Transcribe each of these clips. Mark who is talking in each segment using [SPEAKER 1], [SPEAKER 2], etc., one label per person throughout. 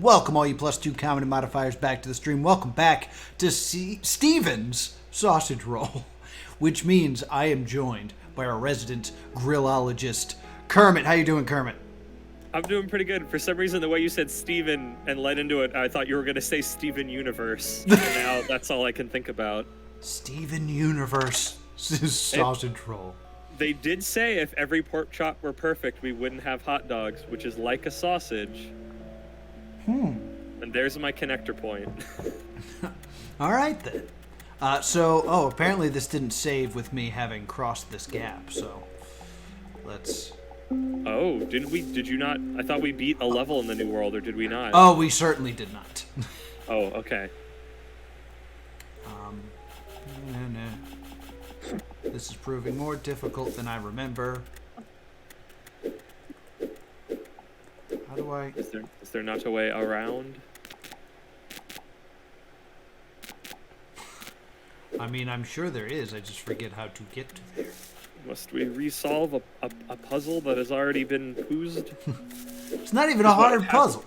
[SPEAKER 1] Welcome, all you +2 comedy modifiers, back to the stream. Welcome back to Steven's Sausage Roll, which means I am joined by our resident grillologist, Kermit. How you doing, Kermit?
[SPEAKER 2] I'm doing pretty good. For some reason, the way you said Steven and led into it, I thought you were going to say Steven Universe. And now that's all I can think about.
[SPEAKER 1] Steven Universe Sausage Roll.
[SPEAKER 2] They did say if every pork chop were perfect, we wouldn't have hot dogs, which is like a sausage. And there's my connector point.
[SPEAKER 1] All right, then. Apparently this didn't save with me having crossed this gap, so let's...
[SPEAKER 2] Oh, did you not? I thought we beat a level in the New World, or did we not?
[SPEAKER 1] Oh, we certainly did not.
[SPEAKER 2] Oh, okay.
[SPEAKER 1] This is proving more difficult than I remember. How do I...
[SPEAKER 2] Is there not a way around?
[SPEAKER 1] I mean, I'm sure there is. I just forget how to get to there.
[SPEAKER 2] Must we resolve a puzzle that has already been poozed?
[SPEAKER 1] It's not even a hard puzzle.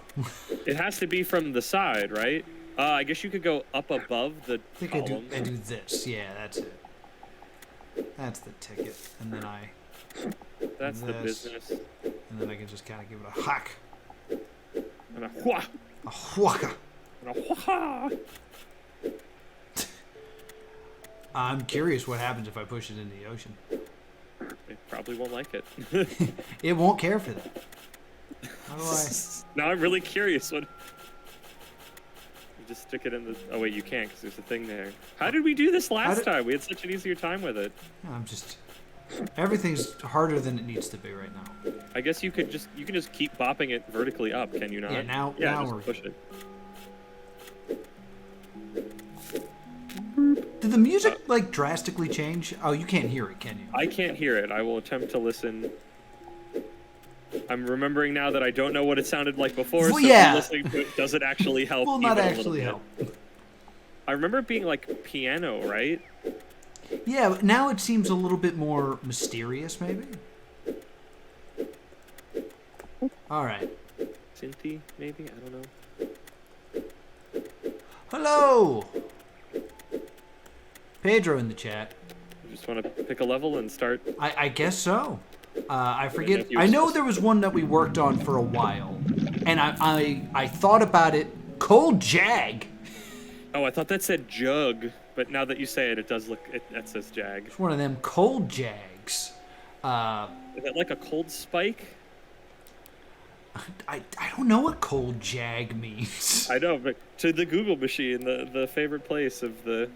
[SPEAKER 2] It has to be from the side, right? I guess you could go up above the column.
[SPEAKER 1] I do this. Yeah, that's it. That's the ticket. And then I...
[SPEAKER 2] That's the business.
[SPEAKER 1] And then I can just kind of give it a hack.
[SPEAKER 2] And a wha!
[SPEAKER 1] A whaka.
[SPEAKER 2] And a wha!
[SPEAKER 1] I'm curious what happens if I push it into the ocean.
[SPEAKER 2] It probably won't like it.
[SPEAKER 1] It won't care for that. How do I...
[SPEAKER 2] Now I'm really curious. What? You just stick it in the... Oh wait, you can't because there's a thing there. How did we do this last time? We had such an easier time with it.
[SPEAKER 1] I'm just... Everything's harder than it needs to be right now.
[SPEAKER 2] I guess you can just keep bopping it vertically up, can you not?
[SPEAKER 1] Yeah, now
[SPEAKER 2] just
[SPEAKER 1] we're...
[SPEAKER 2] push it.
[SPEAKER 1] Did the music, drastically change? Oh, you can't hear it, can you?
[SPEAKER 2] I can't hear it. I will attempt to listen. I'm remembering now that I don't know what it sounded like before,
[SPEAKER 1] well,
[SPEAKER 2] so
[SPEAKER 1] yeah.
[SPEAKER 2] listening to it doesn't actually help.
[SPEAKER 1] Will not actually help.
[SPEAKER 2] I remember it being like piano, right?
[SPEAKER 1] Yeah, but now it seems a little bit more mysterious, maybe? Alright.
[SPEAKER 2] Synthy, maybe? I don't know.
[SPEAKER 1] Hello! Pedro in the chat.
[SPEAKER 2] You just want to pick a level and start?
[SPEAKER 1] I guess so. I forget. I know there was one that we worked on for a while, and I thought about it. Cold Jag.
[SPEAKER 2] Oh, I thought that said jug, but now that you say it, it does look. That says jag.
[SPEAKER 1] It's one of them cold jags.
[SPEAKER 2] Is that like a cold spike?
[SPEAKER 1] I don't know what cold jag means.
[SPEAKER 2] I know, but to the Google machine, the favorite place of the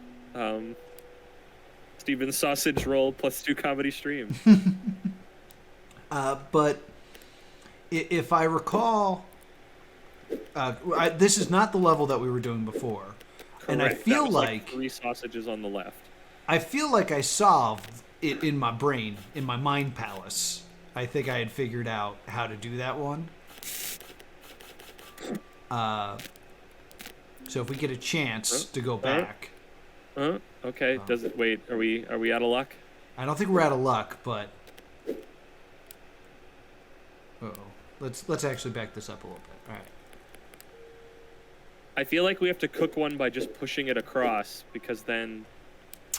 [SPEAKER 2] Steven's Sausage Roll +2 comedy stream.
[SPEAKER 1] But if I recall, this is not the level that we were doing before.
[SPEAKER 2] Correct.
[SPEAKER 1] And I feel
[SPEAKER 2] like 3 sausages on the left.
[SPEAKER 1] I feel like I solved it in my brain, in my mind palace. I think I had figured out how to do that one. So if we get a chance to go back.
[SPEAKER 2] Okay. Does it? Wait. Are we out of luck?
[SPEAKER 1] I don't think we're out of luck, but. Let's actually back this up a little bit. All right.
[SPEAKER 2] I feel like we have to cook one by just pushing it across, because then...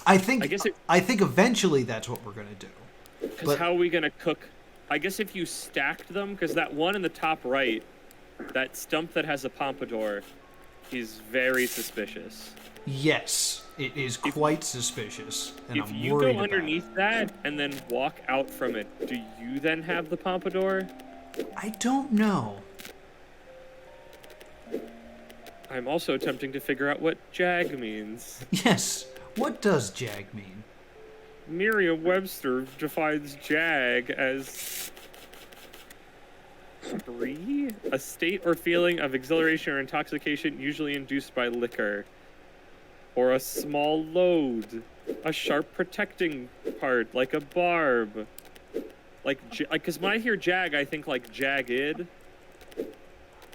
[SPEAKER 1] I think eventually that's what we're going to do.
[SPEAKER 2] Because how are we going to cook... I guess if you stacked them, because that one in the top right, that stump that has a pompadour, is very suspicious.
[SPEAKER 1] Yes, it is quite suspicious, and
[SPEAKER 2] if
[SPEAKER 1] I'm
[SPEAKER 2] you
[SPEAKER 1] worried
[SPEAKER 2] go underneath that and then walk out from it, do you then have the pompadour?
[SPEAKER 1] I don't know.
[SPEAKER 2] I'm also attempting to figure out what jag means.
[SPEAKER 1] Yes. What does jag mean?
[SPEAKER 2] Merriam-Webster defines jag as free, a state or feeling of exhilaration or intoxication usually induced by liquor, or a small load, a sharp protecting part like a barb. Because when I hear jag, I think like jagged.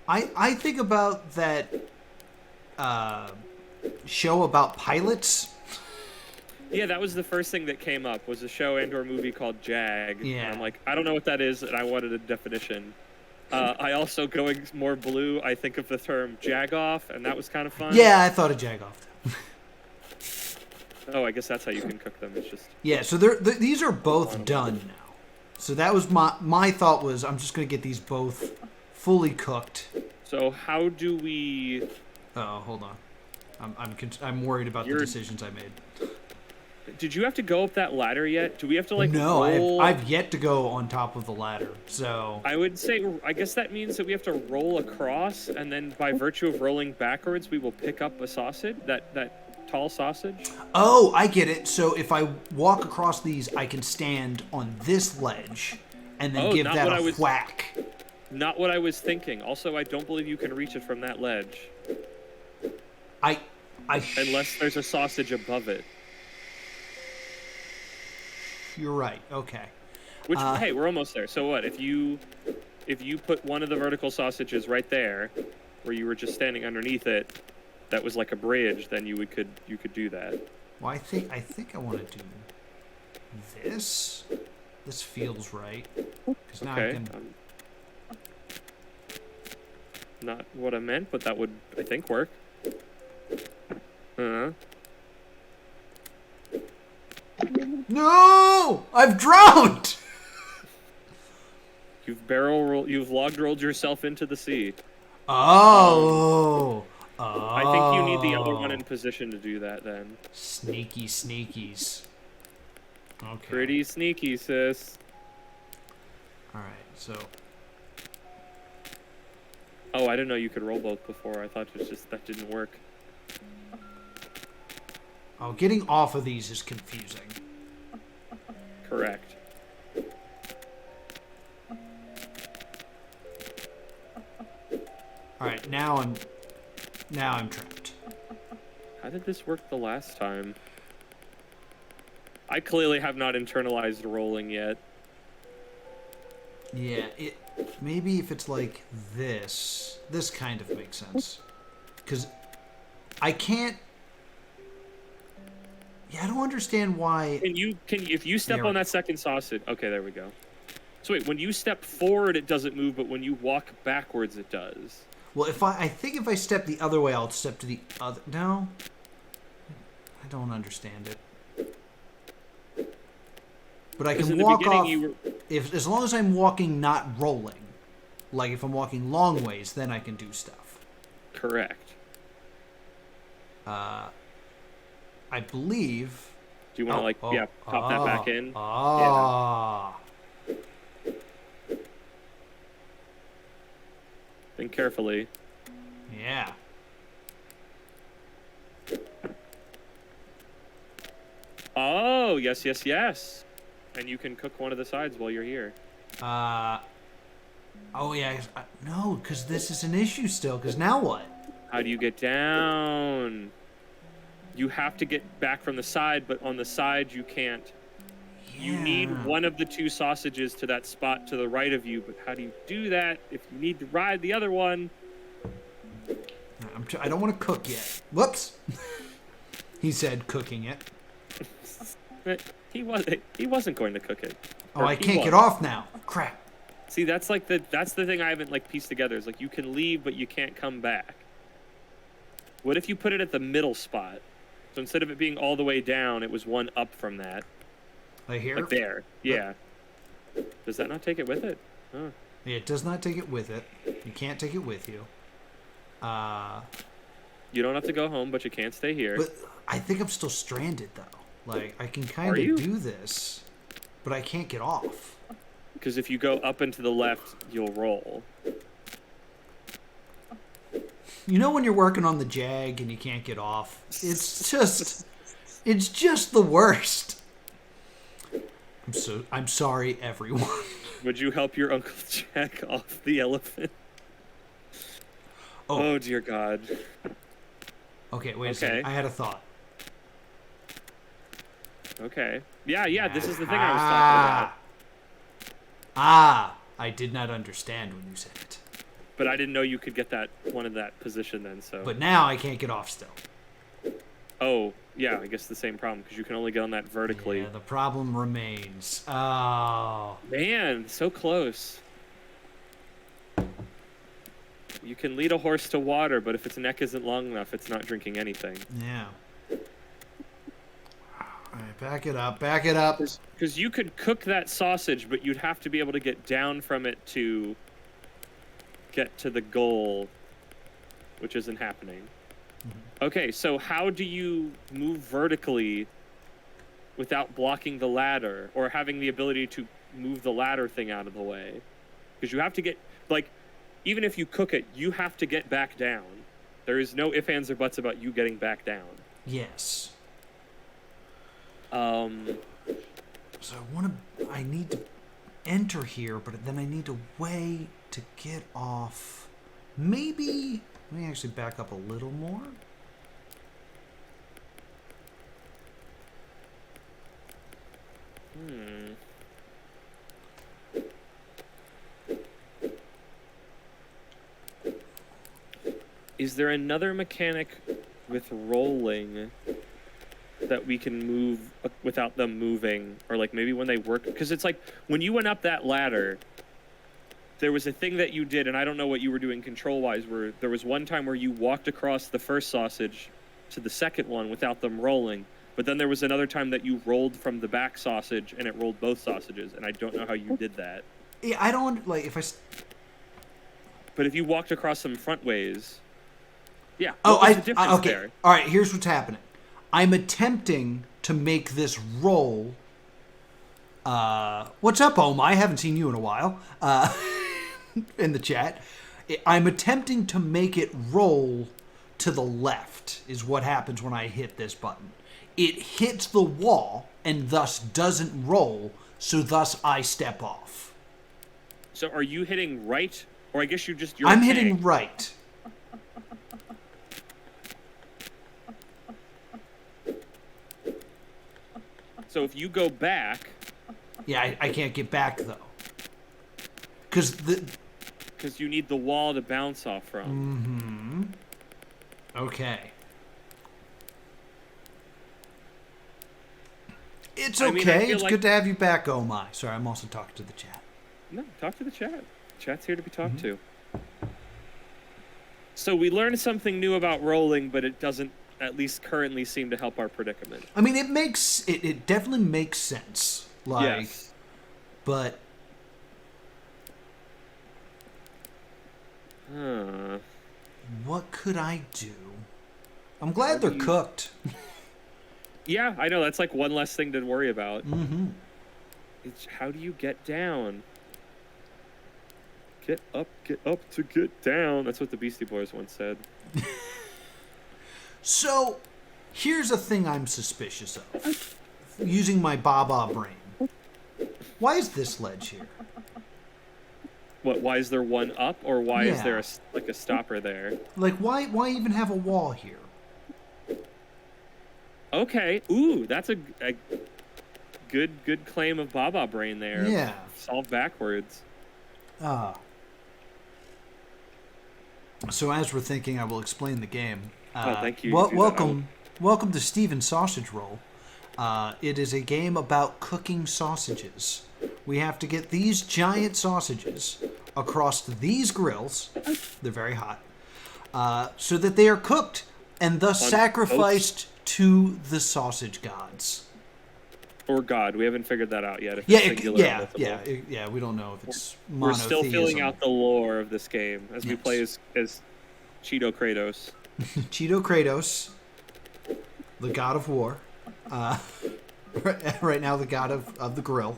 [SPEAKER 1] I think about that show about pilots.
[SPEAKER 2] Yeah, that was the first thing that came up, was a show and/or movie called Jag.
[SPEAKER 1] Yeah.
[SPEAKER 2] And I'm like, I don't know what that is, and I wanted a definition. I also, going more blue, I think of the term jagoff, and that was kind of fun.
[SPEAKER 1] Yeah, I thought of jagoff.
[SPEAKER 2] Oh, I guess that's how you can cook them. It's just...
[SPEAKER 1] Yeah, so these are both done now. So that was my thought was I'm just going to get these both fully cooked.
[SPEAKER 2] So how do we...
[SPEAKER 1] Oh, hold on. I'm worried about the decisions I made.
[SPEAKER 2] Did you have to go up that ladder yet? Do we have to, like,
[SPEAKER 1] No,
[SPEAKER 2] roll...
[SPEAKER 1] I've yet to go on top of the ladder, so...
[SPEAKER 2] I would say, I guess that means that we have to roll across, and then by virtue of rolling backwards, we will pick up a sausage, that tall sausage.
[SPEAKER 1] Oh, I get it. So if I walk across these, I can stand on this ledge, and then give that a whack.
[SPEAKER 2] Not what I was thinking. Also, I don't believe you can reach it from that ledge. Unless there's a sausage above it.
[SPEAKER 1] You're right. Okay.
[SPEAKER 2] Which, hey, we're almost there. So what? If you put one of the vertical sausages right there, where you were just standing underneath it, that was like a bridge, then you could do that.
[SPEAKER 1] Well, I think I want to do this. This feels right. Because now I can.
[SPEAKER 2] Not what I meant, but that would, I think, work.
[SPEAKER 1] No! I've drowned!
[SPEAKER 2] You've log rolled yourself into the sea.
[SPEAKER 1] Oh!
[SPEAKER 2] I think you need the other one in position to do that then.
[SPEAKER 1] Sneaky sneakies. Okay.
[SPEAKER 2] Pretty sneaky, sis.
[SPEAKER 1] Alright, so...
[SPEAKER 2] Oh, I didn't know you could roll both before. I thought it was just that didn't work.
[SPEAKER 1] Oh, getting off of these is confusing.
[SPEAKER 2] Correct.
[SPEAKER 1] Alright, now I'm trapped.
[SPEAKER 2] How did this work the last time? I clearly have not internalized rolling yet.
[SPEAKER 1] Yeah, maybe if it's like this kind of makes sense. Because I can't... Yeah, I don't understand why...
[SPEAKER 2] If you step on that second sausage... Okay, there we go. So wait, when you step forward, it doesn't move, but when you walk backwards, it does.
[SPEAKER 1] Well, I think if I step the other way, I'll step to the other... No? I don't understand it. But I can walk off... As long as I'm walking, not rolling. Like, if I'm walking long ways, then I can do stuff.
[SPEAKER 2] Correct.
[SPEAKER 1] I believe...
[SPEAKER 2] Do you want to, pop that back in?
[SPEAKER 1] Ah.
[SPEAKER 2] Yeah. Think carefully.
[SPEAKER 1] Yeah.
[SPEAKER 2] Oh, yes, yes, yes. And you can cook one of the sides while you're here.
[SPEAKER 1] Oh, yeah. No, because this is an issue still, because now what?
[SPEAKER 2] How do you get down? You have to get back from the side, but on the side you can't. Yeah. You need one of the two sausages to that spot to the right of you, but how do you do that if you need to ride the other one?
[SPEAKER 1] I don't want to cook yet. Whoops. He said cooking it.
[SPEAKER 2] He wasn't going to cook it.
[SPEAKER 1] Oh, I can't get off now. Crap.
[SPEAKER 2] See, that's the thing I haven't pieced together. Is you can leave, but you can't come back. What if you put it at the middle spot? So instead of it being all the way down, it was one up from that.
[SPEAKER 1] Like here?
[SPEAKER 2] Like there. Yeah. Does that not take it with it? Huh.
[SPEAKER 1] Yeah, it does not take it with it. You can't take it with you.
[SPEAKER 2] You don't have to go home, but you can't stay here.
[SPEAKER 1] But I think I'm still stranded, though. Like, I can kind of do this, but I can't get off.
[SPEAKER 2] Because if you go up and to the left, you'll roll.
[SPEAKER 1] You know when you're working on the Jag and you can't get off? It's just the worst. I'm sorry, everyone.
[SPEAKER 2] Would you help your Uncle Jack off the elephant? Oh dear God.
[SPEAKER 1] Okay, wait a second. I had a thought.
[SPEAKER 2] Okay. Yeah, this is the thing I was talking
[SPEAKER 1] about. I did not understand when you said it.
[SPEAKER 2] But I didn't know you could get that one in that position then, so...
[SPEAKER 1] But now I can't get off still.
[SPEAKER 2] Oh, yeah, I guess the same problem, because you can only get on that vertically.
[SPEAKER 1] Yeah, the problem remains. Oh.
[SPEAKER 2] Man, so close. You can lead a horse to water, but if its neck isn't long enough, it's not drinking anything.
[SPEAKER 1] Yeah. All right, back it up. Back it up.
[SPEAKER 2] Because you could cook that sausage, but you'd have to be able to get down from it to get to the goal, which isn't happening. Mm-hmm. Okay, so how do you move vertically without blocking the ladder or having the ability to move the ladder thing out of the way? Because you have to get, like, even if you cook it, you have to get back down. There is no ifs, ands, or buts about you getting back down.
[SPEAKER 1] Yes. So I need to enter here, but then I need a way to get off. Maybe, let me actually back up a little more.
[SPEAKER 2] Is there another mechanic with rolling that we can move without them moving? Or like maybe when they work, because it's like when you went up that ladder, there was a thing that you did, and I don't know what you were doing control-wise, where there was one time where you walked across the first sausage to the second one without them rolling, but then there was another time that you rolled from the back sausage and it rolled both sausages, and I don't know how you did that.
[SPEAKER 1] Yeah, I don't, like, if I...
[SPEAKER 2] But if you walked across them front ways... Yeah.
[SPEAKER 1] Okay. There? All right, here's what's happening. I'm attempting to make this roll... what's up, Oma? I haven't seen you in a while. In the chat. I'm attempting to make it roll to the left, is what happens when I hit this button. It hits the wall and thus doesn't roll, so thus I step off.
[SPEAKER 2] So are you hitting right? Or I guess
[SPEAKER 1] I'm hitting right.
[SPEAKER 2] So if you go back...
[SPEAKER 1] Yeah, I can't get back, though. Because
[SPEAKER 2] you need the wall to bounce off from.
[SPEAKER 1] Mm-hmm. Okay. It's okay. It's good to have you back, oh my. Sorry, I'm also talking to the chat.
[SPEAKER 2] No, talk to the chat. Chat's here to be talked to. So we learned something new about rolling, but it doesn't at least currently seem to help our predicament.
[SPEAKER 1] I mean, it definitely makes sense. Like,
[SPEAKER 2] yes.
[SPEAKER 1] But... What could I do? I'm glad they're cooked.
[SPEAKER 2] Yeah, I know. That's like one less thing to worry about.
[SPEAKER 1] Mm-hmm.
[SPEAKER 2] It's how do you get down? Get up to get down. That's what the Beastie Boys once said.
[SPEAKER 1] So, here's a thing I'm suspicious of. Using my Baba brain. Why is this ledge here?
[SPEAKER 2] What? Why is there one up, or why is there a stopper there?
[SPEAKER 1] Like, why even have a wall here?
[SPEAKER 2] Okay. Ooh, that's a good claim of Baba brain there.
[SPEAKER 1] Yeah.
[SPEAKER 2] Solve backwards.
[SPEAKER 1] So as we're thinking, I will explain the game.
[SPEAKER 2] Thank you.
[SPEAKER 1] Welcome to Steven's Sausage Roll. It is a game about cooking sausages. We have to get these giant sausages across these grills. They're very hot. So that they are cooked and thus sacrificed to the sausage gods.
[SPEAKER 2] Or God. We haven't figured that out yet. If
[SPEAKER 1] yeah. We don't know if it's monotheism.
[SPEAKER 2] We're still filling out the lore of this game as we play as Cheeto Kratos.
[SPEAKER 1] Cheeto Kratos, the god of war. Right now, the god of the grill.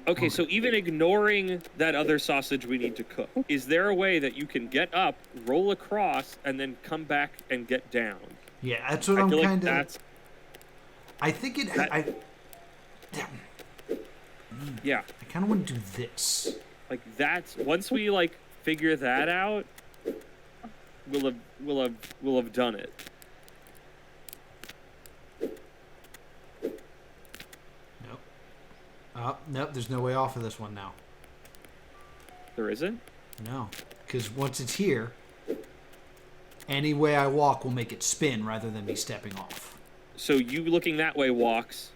[SPEAKER 2] Okay, so even ignoring that other sausage we need to cook, is there a way that you can get up, roll across, and then come back and get down?
[SPEAKER 1] Yeah, that's what I'm kind of... I think it...
[SPEAKER 2] Yeah.
[SPEAKER 1] I kind of want to do this.
[SPEAKER 2] Like, that's... Once we, like, figure that out, we'll have done it.
[SPEAKER 1] Nope, there's no way off of this one now.
[SPEAKER 2] There isn't?
[SPEAKER 1] No, because once it's here, any way I walk will make it spin rather than me stepping off.
[SPEAKER 2] So you looking that way walks,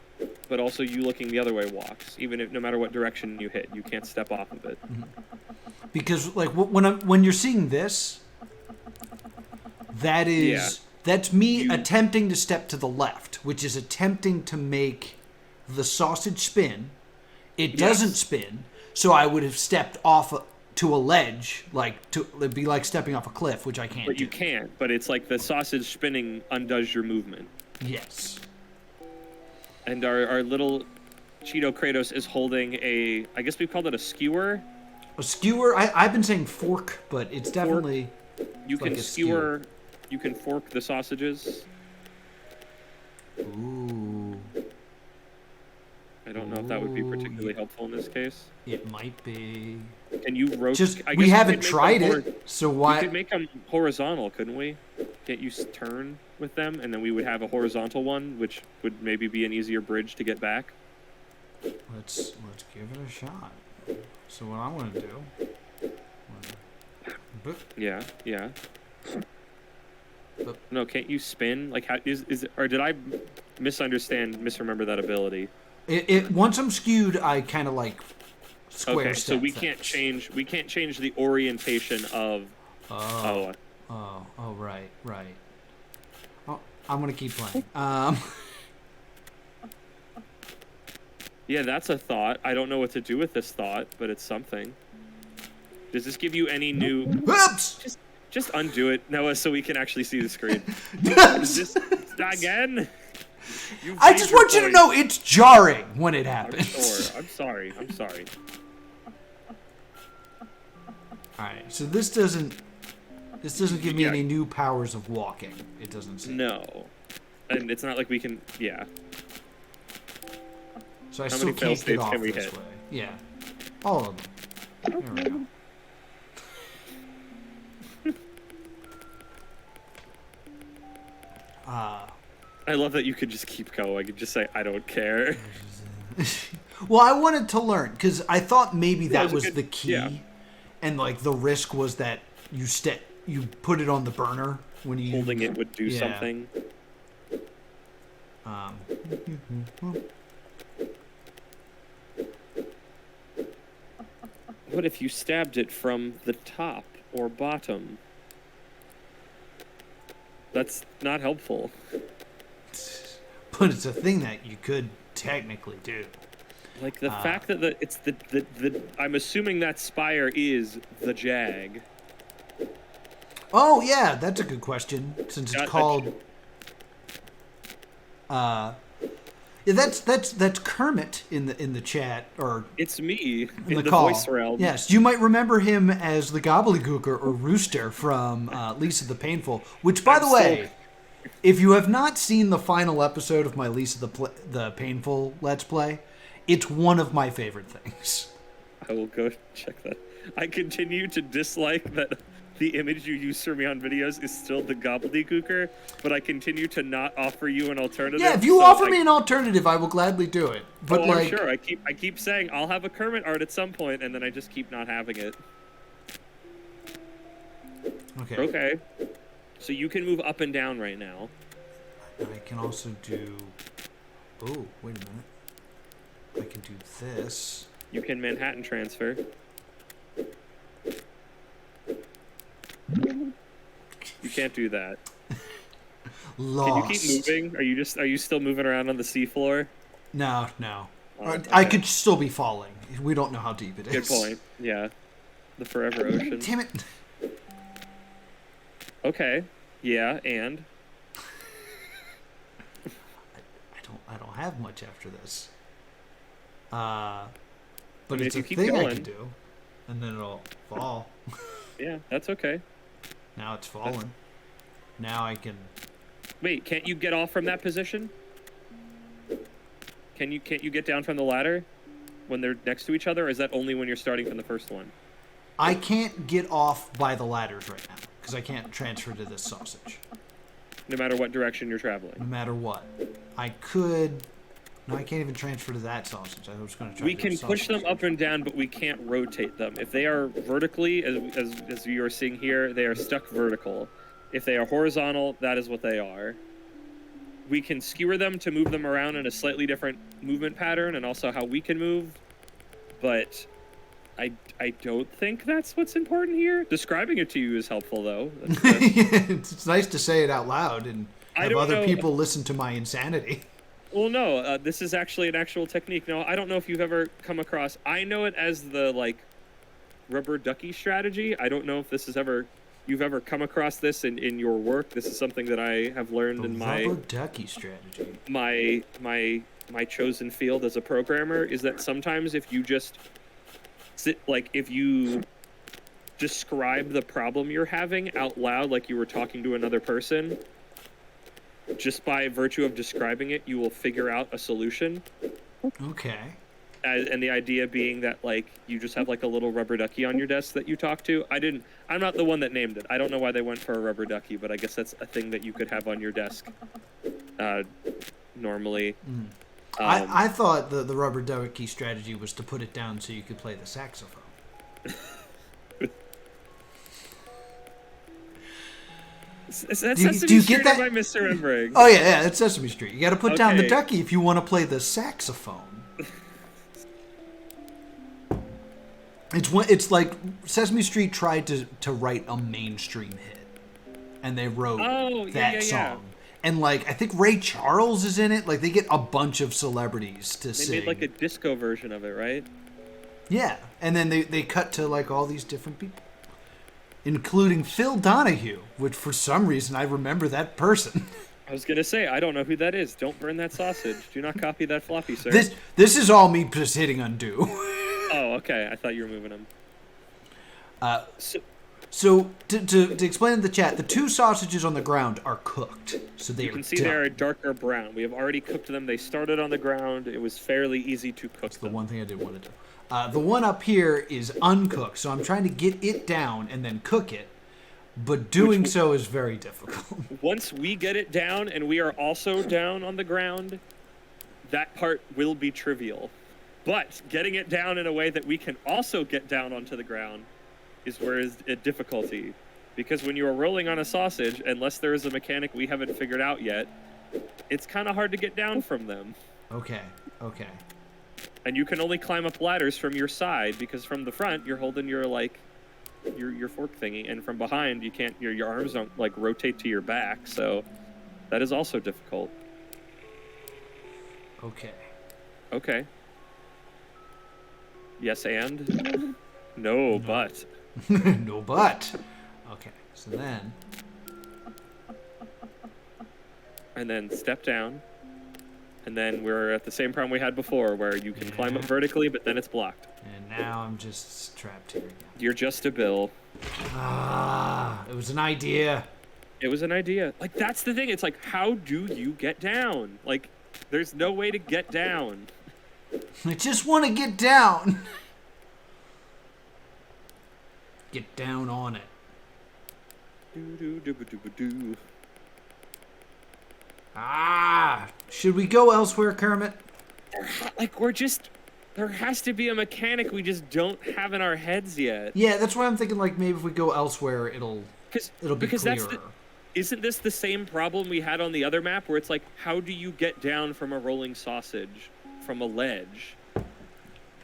[SPEAKER 2] but also you looking the other way walks. Even if no matter what direction you hit, you can't step off of it.
[SPEAKER 1] Because like when you're seeing this, that's me attempting to step to the left, which is attempting to make the sausage spin. It doesn't spin, so I would have stepped off to a ledge, it'd be like stepping off a cliff, which I can't.
[SPEAKER 2] But you can't. But it's like the sausage spinning undoes your movement.
[SPEAKER 1] Yes.
[SPEAKER 2] And our little Cheeto Kratos is holding I guess we called it a skewer.
[SPEAKER 1] A skewer? I've been saying fork, but it's definitely.
[SPEAKER 2] You can skewer. You can fork the sausages.
[SPEAKER 1] Ooh.
[SPEAKER 2] I don't know if that would be particularly helpful in this case.
[SPEAKER 1] It might be.
[SPEAKER 2] Can you rotate?
[SPEAKER 1] Just we haven't tried it, so why?
[SPEAKER 2] We could make them horizontal, couldn't we? Can't you turn with them, and then we would have a horizontal one, which would maybe be an easier bridge to get back.
[SPEAKER 1] Let's give it a shot. So what I want to do?
[SPEAKER 2] Yeah. No, can't you spin? Like, how or did I misremember that ability?
[SPEAKER 1] It once I'm skewed, I kind of like square.
[SPEAKER 2] Okay, so we can't change the orientation of.
[SPEAKER 1] Oh, right. Oh, I'm gonna keep playing.
[SPEAKER 2] Yeah, that's a thought. I don't know what to do with this thought, but it's something. Does this give you any new?
[SPEAKER 1] Oops!
[SPEAKER 2] Just undo it, Noah, so we can actually see the screen. Just again.
[SPEAKER 1] I just want you to know it's jarring when it happens.
[SPEAKER 2] I'm sorry.
[SPEAKER 1] Alright, so this doesn't give me any new powers of walking. It doesn't seem.
[SPEAKER 2] No. And it's not like we can
[SPEAKER 1] So I still can't get off this way. Yeah. All of them. There we go.
[SPEAKER 2] I love that you could just keep going. I could just say, I don't care.
[SPEAKER 1] Well, I wanted to learn, because I thought maybe that was the key.
[SPEAKER 2] Yeah.
[SPEAKER 1] And, like, the risk was that you put it on the burner when you...
[SPEAKER 2] Holding it would do something. What if you stabbed it from the top or bottom? That's not helpful.
[SPEAKER 1] But it's a thing that you could technically do.
[SPEAKER 2] Like the fact that it's the I'm assuming that spire is the Jag.
[SPEAKER 1] Oh yeah, that's a good question. Since it's called. Yeah, that's Kermit in the chat, or
[SPEAKER 2] it's me
[SPEAKER 1] in the
[SPEAKER 2] voice realm.
[SPEAKER 1] Yes, you might remember him as the Gobbledygooker or Rooster from Lisa the Painful. Which, by the way, if you have not seen the final episode of my Lisa the Painful Let's Play, it's one of my favorite things.
[SPEAKER 2] I will go check that. I continue to dislike that the image you use for me on videos is still the Gobbledygooker, but I continue to not offer you an alternative.
[SPEAKER 1] Yeah, if you offer me an alternative, I will gladly do it. But
[SPEAKER 2] I'm sure. I keep saying I'll have a Kermit art at some point, and then I just keep not having it. Okay. So you can move up and down right now.
[SPEAKER 1] I can also do... Oh, wait a minute. I can do this.
[SPEAKER 2] You can Manhattan transfer. You can't do that.
[SPEAKER 1] Lost.
[SPEAKER 2] Can you keep moving? Are you still moving around on the seafloor?
[SPEAKER 1] No.
[SPEAKER 2] Okay.
[SPEAKER 1] I could still be falling. We don't know how deep it is.
[SPEAKER 2] Good point. Yeah. The forever ocean.
[SPEAKER 1] Damn it.
[SPEAKER 2] Okay. Yeah, and
[SPEAKER 1] I don't have much after this. But
[SPEAKER 2] it's
[SPEAKER 1] a thing I can do, and then it'll fall.
[SPEAKER 2] Yeah, that's okay.
[SPEAKER 1] Now it's fallen. Now I can.
[SPEAKER 2] Wait, can't you get off from that position? Can't you get down from the ladder when they're next to each other, or is that only when you're starting from the first one?
[SPEAKER 1] I can't get off by the ladders right now because I can't transfer to this sausage.
[SPEAKER 2] No matter what direction you're traveling.
[SPEAKER 1] No matter what, I could. No, I can't even transfer to that sausage. I was going to try.
[SPEAKER 2] We can push them up and down, but we can't rotate them. If they are vertically, as you are seeing here, they are stuck vertical. If they are horizontal, that is what they are. we can skewer them to move them around in a slightly different movement pattern, and also how we can move. But I don't think that's what's important here. Describing it to you is helpful, though.
[SPEAKER 1] It's nice to say it out loud and have other people listen to my insanity.
[SPEAKER 2] Well, no, this is actually an actual technique. No, I don't know if you've ever come across. I know it as the like rubber ducky strategy. I don't know if this is you've ever come across this in your work. This is something that I have learned in my
[SPEAKER 1] rubber ducky strategy.
[SPEAKER 2] My chosen field as a programmer is that sometimes if you just if you describe the problem you're having out loud, like you were talking to another person, just by virtue of describing it, you will figure out a solution.
[SPEAKER 1] Okay.
[SPEAKER 2] And the idea being that like you just have like a little rubber ducky on your desk that you talk to. I'm not the one that named it. I don't know why they went for a rubber ducky, but I guess that's a thing that you could have on your desk normally.
[SPEAKER 1] I thought the rubber ducky strategy was to put it down so you could play the saxophone.
[SPEAKER 2] Do you get that? Am I misremembering?
[SPEAKER 1] Oh yeah, that's Sesame Street. You got to put down the ducky if you want to play the saxophone. It's like Sesame Street tried to write a mainstream hit, and they wrote that song. And like I think Ray Charles is in it. Like they get a bunch of celebrities to sing.
[SPEAKER 2] They made like a disco version of it, right?
[SPEAKER 1] Yeah, and then they cut to like all these different people, including Phil Donahue, which for some reason I remember that person.
[SPEAKER 2] I was gonna say I don't know who that is. Don't burn that sausage. Do not copy that floppy, sir.
[SPEAKER 1] This is all me just hitting undo.
[SPEAKER 2] Oh, okay. I thought you were moving them.
[SPEAKER 1] So to explain in the chat, the two sausages on the ground are cooked. So they
[SPEAKER 2] you can see they're a darker brown. We have already cooked them. They started on the ground. It was fairly easy to cook
[SPEAKER 1] That's
[SPEAKER 2] them.
[SPEAKER 1] the one thing I didn't want to do. The one up here is uncooked, so I'm trying to get it down and then cook it. But doing so is very difficult.
[SPEAKER 2] Once we get it down and we are also down on the ground, that part will be trivial. But getting it down in a way that we can also get down onto the ground is where is a difficulty. Because when you are rolling on a sausage, unless there is a mechanic we haven't figured out yet, it's kind of hard to get down from them.
[SPEAKER 1] Okay.
[SPEAKER 2] And you can only climb up ladders from your side, because from the front, you're holding your, like, your fork thingy, and from behind, you can't, your arms don't, like, rotate to your back, so that is also difficult. Okay. Yes, and? No, but.
[SPEAKER 1] No, but. Okay, so then.
[SPEAKER 2] And then step down. And then we're at the same problem we had before, where you can climb up vertically, but then it's blocked.
[SPEAKER 1] And now I'm just trapped here again.
[SPEAKER 2] You're just a bill.
[SPEAKER 1] It was an idea.
[SPEAKER 2] It was an idea. Like, that's the thing. It's like, how do you get down? Like, there's no way to get down.
[SPEAKER 1] I just want to get down. Get down on it.
[SPEAKER 2] Do.
[SPEAKER 1] Should we go elsewhere, Kermit?
[SPEAKER 2] There has to be a mechanic we just don't have in our heads yet.
[SPEAKER 1] Yeah, that's why I'm thinking, like, maybe if we go elsewhere, it'll be clearer.
[SPEAKER 2] Isn't this the same problem we had on the other map, where it's like, how do you get down from a rolling sausage, from a ledge?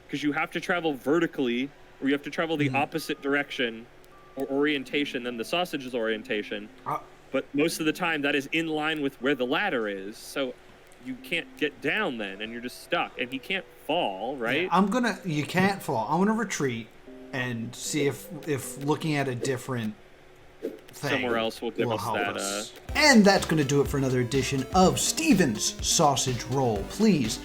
[SPEAKER 2] Because you have to travel vertically, or you have to travel the opposite direction or orientation than the sausage's orientation. But most of the time, that is in line with where the ladder is. So you can't get down then, and you're just stuck. And he can't fall, right?
[SPEAKER 1] Yeah, you can't fall. I'm gonna retreat and see if looking at a different thing
[SPEAKER 2] somewhere else will give us
[SPEAKER 1] help
[SPEAKER 2] that.
[SPEAKER 1] Us. And that's gonna do it for another edition of Steven's Sausage Roll. Please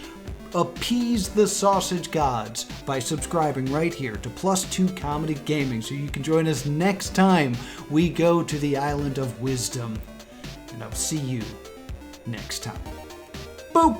[SPEAKER 1] appease the sausage gods by subscribing right here to +2 Comedy Gaming so you can join us next time we go to the Island of Wisdom. And I'll see you next time. Boop!